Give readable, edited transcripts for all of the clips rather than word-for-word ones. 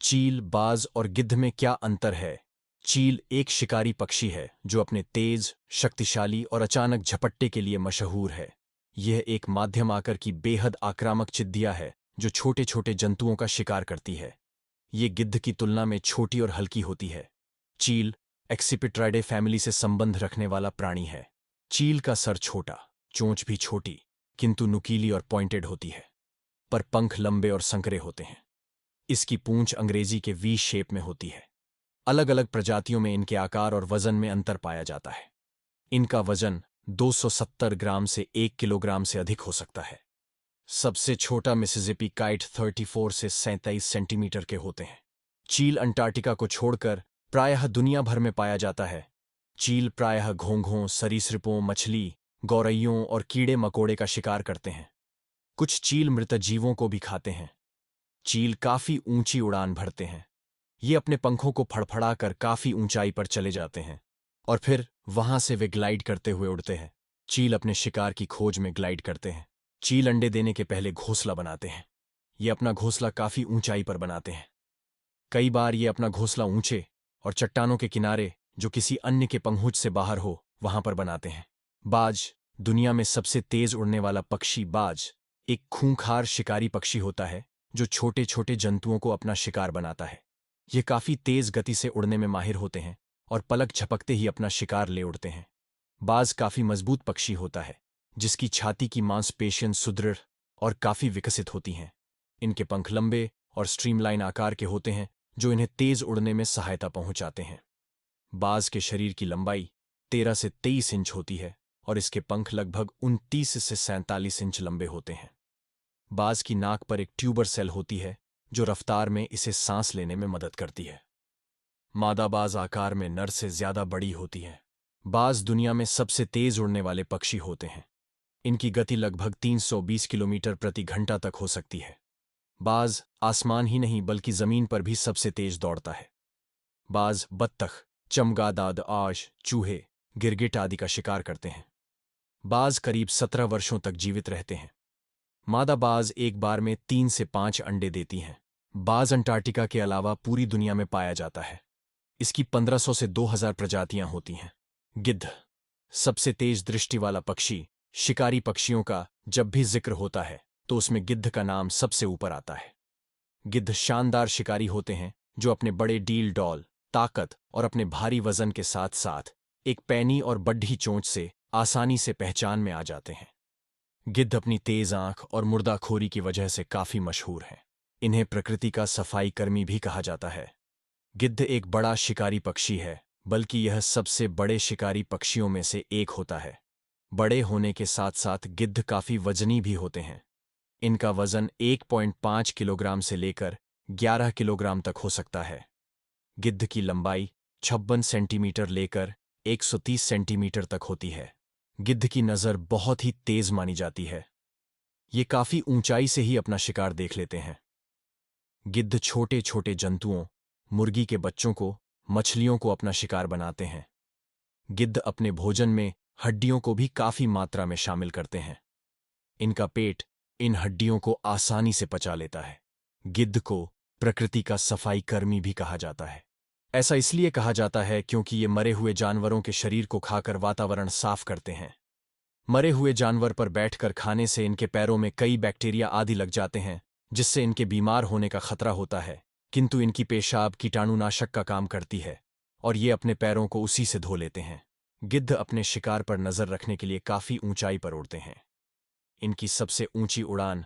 चील, बाज और गिद्ध में क्या अंतर है? चील एक शिकारी पक्षी है जो अपने तेज, शक्तिशाली और अचानक झपट्टे के लिए मशहूर है। यह एक माध्यम आकार की बेहद आक्रामक चिद्दिया है जो छोटे छोटे जंतुओं का शिकार करती है। ये गिद्ध की तुलना में छोटी और हल्की होती है। चील एक्सिपिट्राइडे फैमिली से संबंध रखने वाला प्राणी है। चील का सर छोटा, चोंच भी छोटी, किंतु नुकीली और पॉइंटेड होती है, पर पंख लंबे और संकरे होते हैं। इसकी पूंछ अंग्रेजी के वी शेप में होती है। अलग अलग प्रजातियों में इनके आकार और वजन में अंतर पाया जाता है। इनका वजन 270 ग्राम से 1 किलोग्राम से अधिक हो सकता है। सबसे छोटा मिसिसिपी काइट 34 से 37 सेंटीमीटर के होते हैं। चील अंटार्कटिका को छोड़कर प्रायः दुनिया भर में पाया जाता है। चील प्रायः घोंघों, सरीसृपों, मछली, गौरैयों और कीड़े मकोड़े का शिकार करते हैं। कुछ चील मृत जीवों को भी खाते हैं। चील काफी ऊंची उड़ान भरते हैं। ये अपने पंखों को फड़फड़ाकर काफी ऊंचाई पर चले जाते हैं और फिर वहां से वे ग्लाइड करते हुए उड़ते हैं। चील अपने शिकार की खोज में ग्लाइड करते हैं। चील अंडे देने के पहले घोंसला बनाते हैं। ये अपना घोंसला काफी ऊंचाई पर बनाते हैं। कई बार ये अपना घोंसला ऊंचे और चट्टानों के किनारे, जो किसी अन्य के पंखुज से बाहर हो, वहां पर बनाते हैं। बाज दुनिया में सबसे तेज उड़ने वाला पक्षी। बाज एक खूंखार शिकारी पक्षी होता है जो छोटे छोटे जंतुओं को अपना शिकार बनाता है। ये काफी तेज गति से उड़ने में माहिर होते हैं और पलक झपकते ही अपना शिकार ले उड़ते हैं। बाज काफी मजबूत पक्षी होता है जिसकी छाती की मांसपेशियां सुदृढ़ और काफी विकसित होती हैं। इनके पंख लंबे और स्ट्रीमलाइन आकार के होते हैं जो इन्हें तेज उड़ने में सहायता पहुंचाते हैं। बाज के शरीर की लंबाई 13 से 23 इंच होती है और इसके पंख लगभग 29 से 47 इंच लंबे होते हैं। बाज की नाक पर एक ट्यूबर सेल होती है जो रफ्तार में इसे सांस लेने में मदद करती है। मादा बाज आकार में नर से ज्यादा बड़ी होती है। बाज दुनिया में सबसे तेज उड़ने वाले पक्षी होते हैं। इनकी गति लगभग 320 किलोमीटर प्रति घंटा तक हो सकती है। बाज आसमान ही नहीं बल्कि जमीन पर भी सबसे तेज दौड़ता है। बाज बत्तख, चमगादड़, आश, चूहे, गिरगिट आदि का शिकार करते हैं। बाज करीब 17 वर्षों तक जीवित रहते हैं। मादा बाज एक बार में 3 से 5 अंडे देती हैं। बाज अंटार्कटिका के अलावा पूरी दुनिया में पाया जाता है। इसकी 1500 से 2000 प्रजातियां होती हैं। गिद्ध सबसे तेज दृष्टि वाला पक्षी। शिकारी पक्षियों का जब भी जिक्र होता है तो उसमें गिद्ध का नाम सबसे ऊपर आता है। गिद्ध शानदार शिकारी होते हैं जो अपने बड़े डील डॉल, ताकत और अपने भारी वजन के साथ साथ एक पैनी और बढ़ी चोंच से आसानी से पहचान में आ जाते हैं। गिद्ध अपनी तेज आंख और मुर्दाखोरी की वजह से काफी मशहूर हैं। इन्हें प्रकृति का सफाई कर्मी भी कहा जाता है। गिद्ध एक बड़ा शिकारी पक्षी है, बल्कि यह सबसे बड़े शिकारी पक्षियों में से एक होता है। बड़े होने के साथ साथ गिद्ध काफी वजनी भी होते हैं। इनका वजन 1.5 किलोग्राम से लेकर 11 किलोग्राम तक हो सकता है। गिद्ध की लंबाई 56 सेंटीमीटर लेकर 130 सेंटीमीटर तक होती है। गिद्ध की नज़र बहुत ही तेज मानी जाती है। ये काफी ऊंचाई से ही अपना शिकार देख लेते हैं। गिद्ध छोटे छोटे जंतुओं, मुर्गी के बच्चों को, मछलियों को अपना शिकार बनाते हैं। गिद्ध अपने भोजन में हड्डियों को भी काफी मात्रा में शामिल करते हैं। इनका पेट इन हड्डियों को आसानी से पचा लेता है। गिद्ध को प्रकृति का सफाई कर्मी भी कहा जाता है। ऐसा इसलिए कहा जाता है क्योंकि ये मरे हुए जानवरों के शरीर को खाकर वातावरण साफ करते हैं। मरे हुए जानवर पर बैठकर खाने से इनके पैरों में कई बैक्टीरिया आदि लग जाते हैं जिससे इनके बीमार होने का खतरा होता है, किंतु इनकी पेशाब कीटाणुनाशक का काम करती है और ये अपने पैरों को उसी से धो लेते हैं। गिद्ध अपने शिकार पर नजर रखने के लिए काफी ऊंचाई पर उड़ते हैं। इनकी सबसे ऊंची उड़ान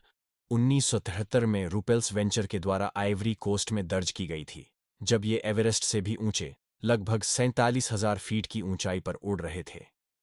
1973 में रूपेल्स वेंचर के द्वारा आइवरी कोस्ट में दर्ज की गई थी, जब ये एवरेस्ट से भी ऊंचे लगभग 47,000 फीट की ऊंचाई पर उड़ रहे थे।